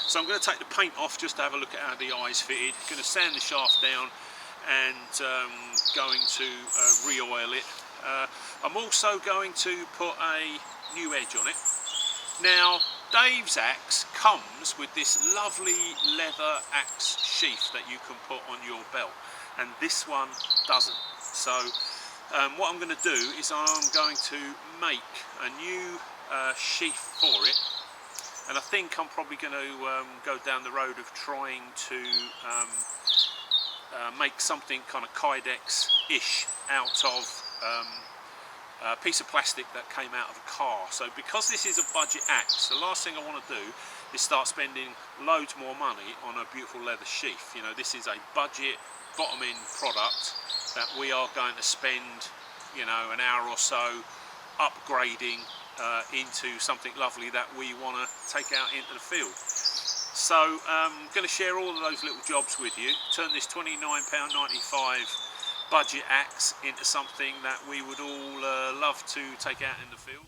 So I'm going to take the paint off just to have a look at how the eye's fitted. Going to sand the shaft down and going to re-oil it. I'm also going to put a new edge on it. Now, Dave's axe comes with this lovely leather axe sheath that you can put on your belt, and this one doesn't. So what I'm going to do is I'm going to make a new sheath for it, and I think I'm probably going to go down the road of trying to make something kind of Kydex-ish out of a piece of plastic that came out of a car. So because this is a budget axe, the last thing I want to do is start spending loads more money on a beautiful leather sheath. You know, this is a budget bottom end product that we are going to spend, you know, an hour or so upgrading into something lovely that we want to take out into the field. So I'm going to share all of those little jobs with you, turn this £29.95 budget axe into something that we would all love to take out in the field.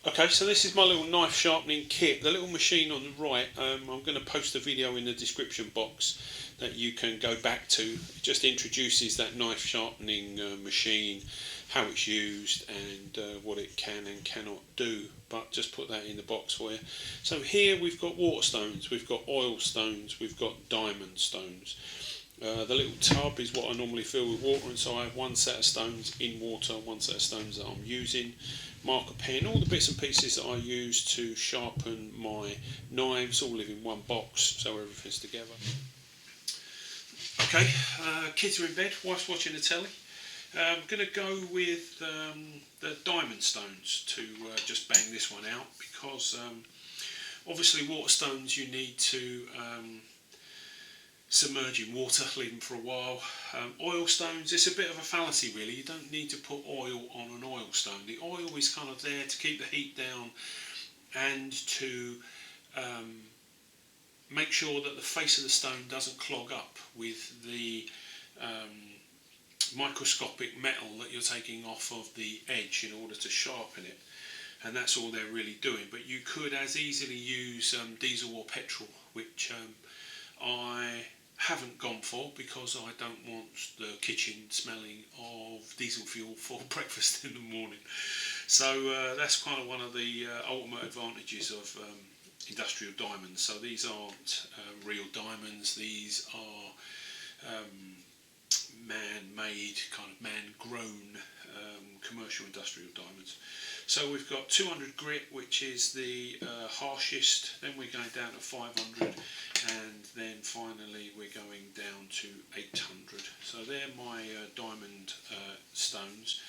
Okay, so this is my little knife sharpening kit. The little machine on the right, I'm going to post a video in the description box that you can go back to. It just introduces that knife sharpening machine, how it's used and what it can and cannot do, but just put that in the box for you. So here we've got water stones, we've got oil stones, we've got diamond stones. The little tub is what I normally fill with water, and so I have one set of stones in water, one set of stones that I'm using, marker pen, all the bits and pieces that I use to sharpen my knives all live in one box so everything's together. Okay, kids are in bed, wife's watching the telly. I'm going to go with the diamond stones to just bang this one out, because obviously water stones you need to submerge in water, leave them for a while. Oil stones, it's a bit of a fallacy really. You don't need to put oil on an oil stone. The oil is kind of there to keep the heat down and to make sure that the face of the stone doesn't clog up with the microscopic metal that you're taking off of the edge in order to sharpen it, and that's all they're really doing. But you could as easily use diesel or petrol, which I haven't gone for because I don't want the kitchen smelling of diesel fuel for breakfast in the morning. So that's kind of one of the ultimate advantages of industrial diamonds. So these aren't real diamonds, these are man-made, kind of man-grown commercial industrial diamonds. So we've got 200 grit, which is the harshest, then we're going down to 500, and then finally we're going down to 800. So they're my diamond stones.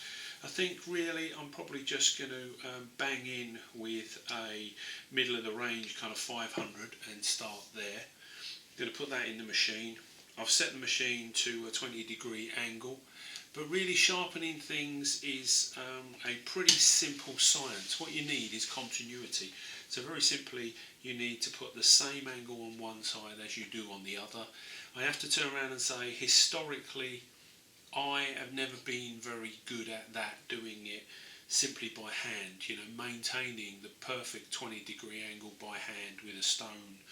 I think really I'm probably just going to bang in with a middle of the range kind of 500 and start there. I'm going to put that in the machine. I've set the machine to a 20-degree angle, but really sharpening things is a pretty simple science. What you need is continuity. So very simply, you need to put the same angle on one side as you do on the other. I have to turn around and say, historically, I have never been very good at that, doing it simply by hand, you know, maintaining the perfect 20-degree angle by hand with a stone.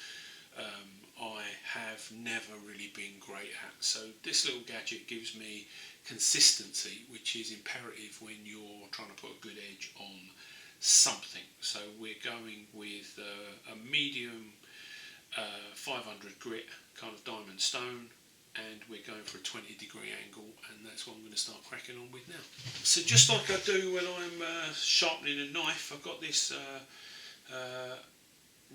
I have never really been great at. So this little gadget gives me consistency, which is imperative when you're trying to put a good edge on something. So we're going with a medium 500 grit kind of diamond stone, and we're going for a 20-degree angle, and that's what I'm going to start cracking on with now. So just like I do when I'm sharpening a knife, I've got this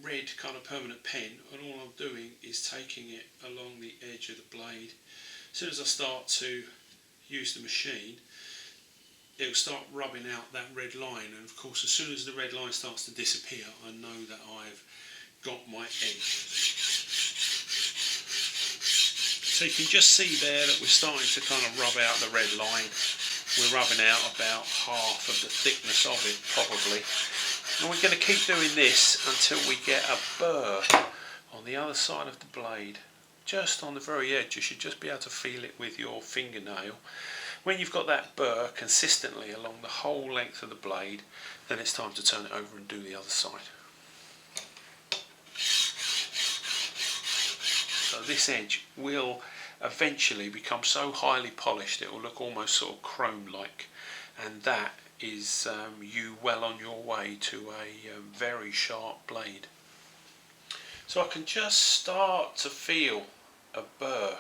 red kind of permanent pen, and all I'm doing is taking it along the edge of the blade. As soon as I start to use the machine, it'll start rubbing out that red line, and of course as soon as the red line starts to disappear, I know that I've got my edge. So you can just see there that we're starting to kind of rub out the red line. We're rubbing out about half of the thickness of it probably. And we're going to keep doing this until we get a burr on the other side of the blade, just on the very edge. You should just be able to feel it with your fingernail. When you've got that burr consistently along the whole length of the blade, then it's time to turn it over and do the other side. So this edge will eventually become so highly polished it will look almost sort of chrome-like, and that is you well on your way to a very sharp blade. So I can just start to feel a burr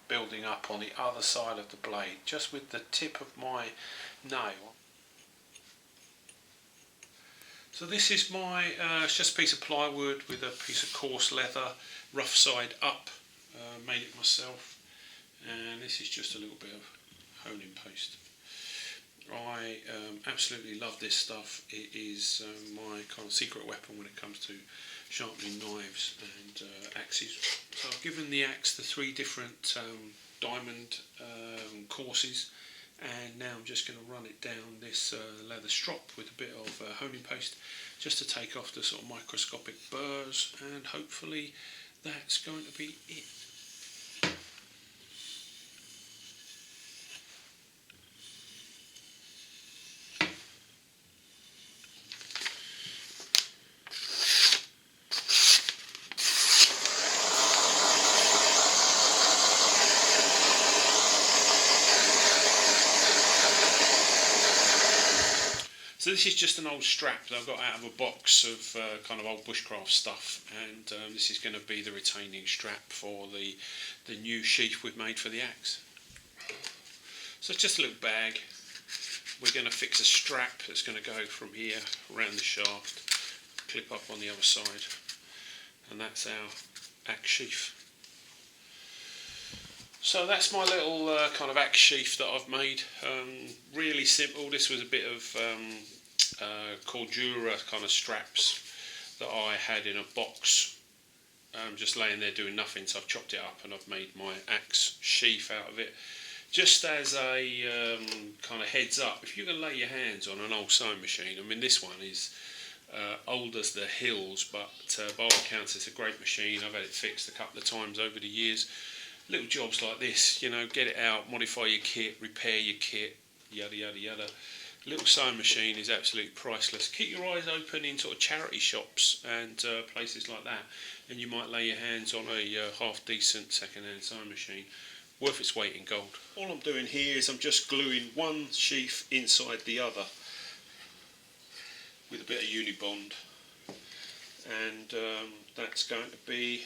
building up on the other side of the blade, just with the tip of my nail. So this is my, it's just a piece of plywood with a piece of coarse leather, rough side up, made it myself, and this is just a little bit of honing paste. I absolutely love this stuff. It is my kind of secret weapon when it comes to sharpening knives and axes. So I've given the axe the 3 different diamond courses, and now I'm just going to run it down this leather strop with a bit of honing paste just to take off the sort of microscopic burrs, and hopefully that's going to be it. So this is just an old strap that I've got out of a box of kind of old bushcraft stuff, and this is going to be the retaining strap for the new sheath we've made for the axe. So it's just a little bag. We're going to fix a strap that's going to go from here around the shaft, clip up on the other side, and that's our axe sheath. So that's my little kind of axe sheath that I've made. Really simple. This was a bit of Cordura kind of straps that I had in a box, just laying there doing nothing, so I've chopped it up and I've made my axe sheath out of it. Just as a kind of heads up, if you're going to lay your hands on an old sewing machine, I mean this one is old as the hills, but by all accounts it's a great machine. I've had it fixed a couple of times over the years. Little jobs like this, you know, get it out, modify your kit, repair your kit, yada yada yada. Little sewing machine is absolutely priceless. Keep your eyes open in sort of charity shops and places like that, and you might lay your hands on a half decent second-hand sewing machine, worth its weight in gold. All I'm doing here is I'm just gluing one sheath inside the other with a bit of Unibond, and that's going to be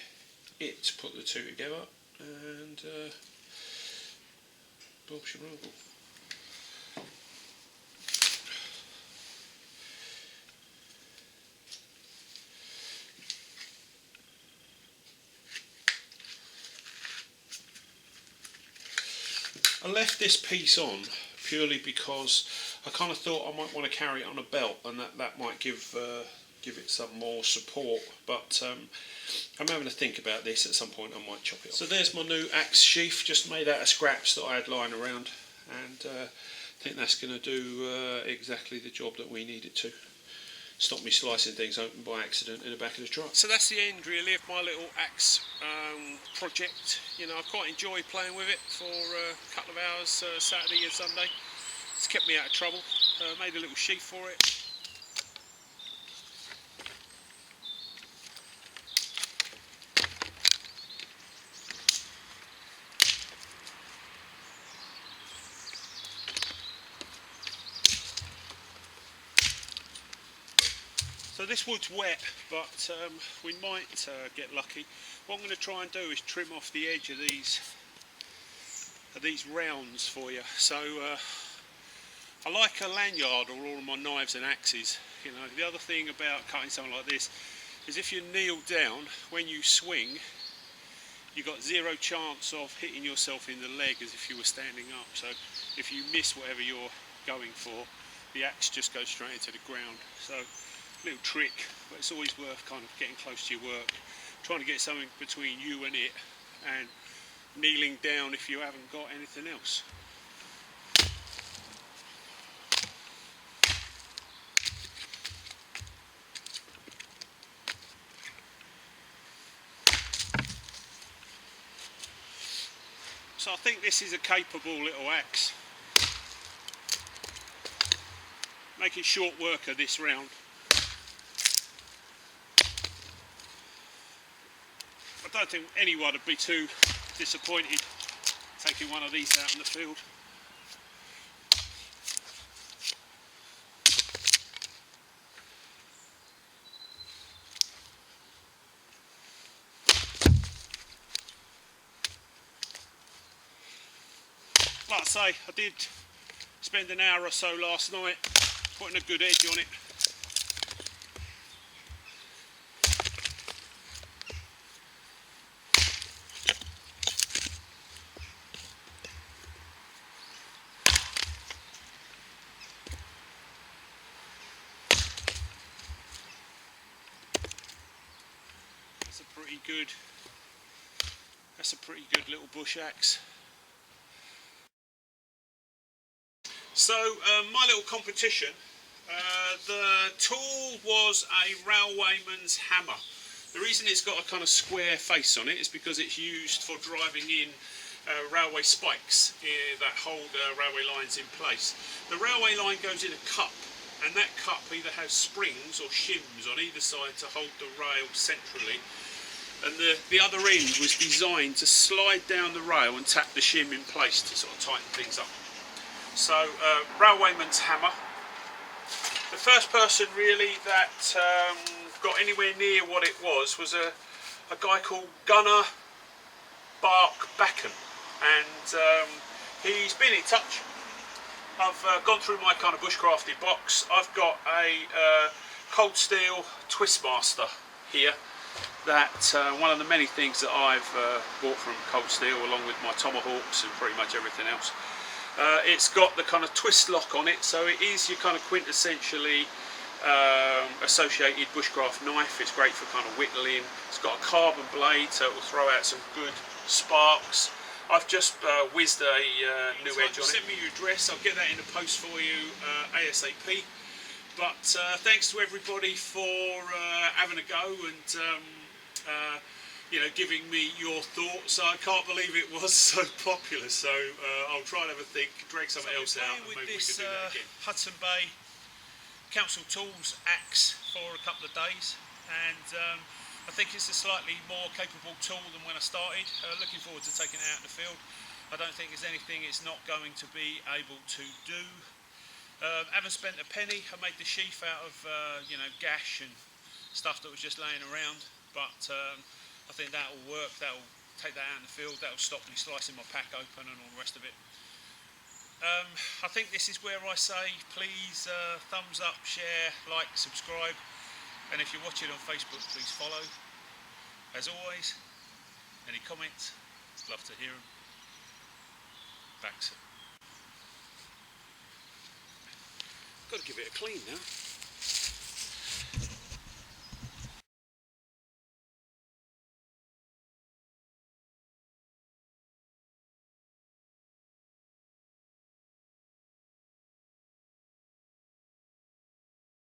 it to put the two together. And Bob Sharable. I left this piece on purely because I kind of thought I might want to carry it on a belt, and that might give it some more support, but I'm having to think about this. At some point I might chop it off. So there's my new axe sheath, just made out of scraps that I had lying around, and I think that's going to do exactly the job that we need it to. Stop me slicing things open by accident in the back of the truck. So that's the end really of my little axe project. You know, I quite enjoy playing with it for a couple of hours Saturday and Sunday. It's kept me out of trouble. Made a little sheath for it. So this wood's wet, but we might get lucky. What I'm going to try and do is trim off the edge of these rounds for you. So I like a lanyard on all of my knives and axes. You know, the other thing about cutting something like this is if you kneel down, when you swing, you've got zero chance of hitting yourself in the leg as if you were standing up. So if you miss whatever you're going for, the axe just goes straight into the ground. So little trick, but it's always worth kind of getting close to your work, trying to get something between you and it, and kneeling down if you haven't got anything else. So I think this is a capable little axe. Making short work of this round. I don't think anyone would be too disappointed taking one of these out in the field. Like I say, I did spend an hour or so last night putting a good edge on it. That's a pretty good little bush axe. So my little competition, the tool was a railwayman's hammer. The reason it's got a kind of square face on it is because it's used for driving in railway spikes that hold railway lines in place. The railway line goes in a cup, and that cup either has springs or shims on either side to hold the rail centrally. And the other end was designed to slide down the rail and tap the shim in place to sort of tighten things up. So, railwayman's hammer. The first person really that got anywhere near what it was a guy called Gunnar Backen, and he's been in touch. I've gone through my kind of bushcrafted box. I've got a cold steel Twistmaster here. That one of the many things that I've bought from Cold Steel, along with my tomahawks and pretty much everything else. It's got the kind of twist lock on it, so it is your kind of quintessentially associated bushcraft knife. It's great for kind of whittling. It's got a carbon blade, so it will throw out some good sparks. I've just whizzed a new edge on it. Send me your address, I'll get that in the post for you ASAP. But thanks to everybody for having a go and you know, giving me your thoughts. I can't believe it was so popular. So I'll try and have a think, drag something else out, and maybe we can do that again. Hudson Bay Council Tools axe for a couple of days, and I think it's a slightly more capable tool than when I started. Looking forward to taking it out in the field. I don't think there's anything it's not going to be able to do. Haven't spent a penny. I made the sheath out of you know, gash and stuff that was just laying around, but I think that'll work. That'll take that out in the field. That'll stop me slicing my pack open and all the rest of it. I think this is where I say please thumbs up, share, like, subscribe, and if you're watching on Facebook, please follow. As always, any comments, love to hear them. Thanks. Got to give it a clean now.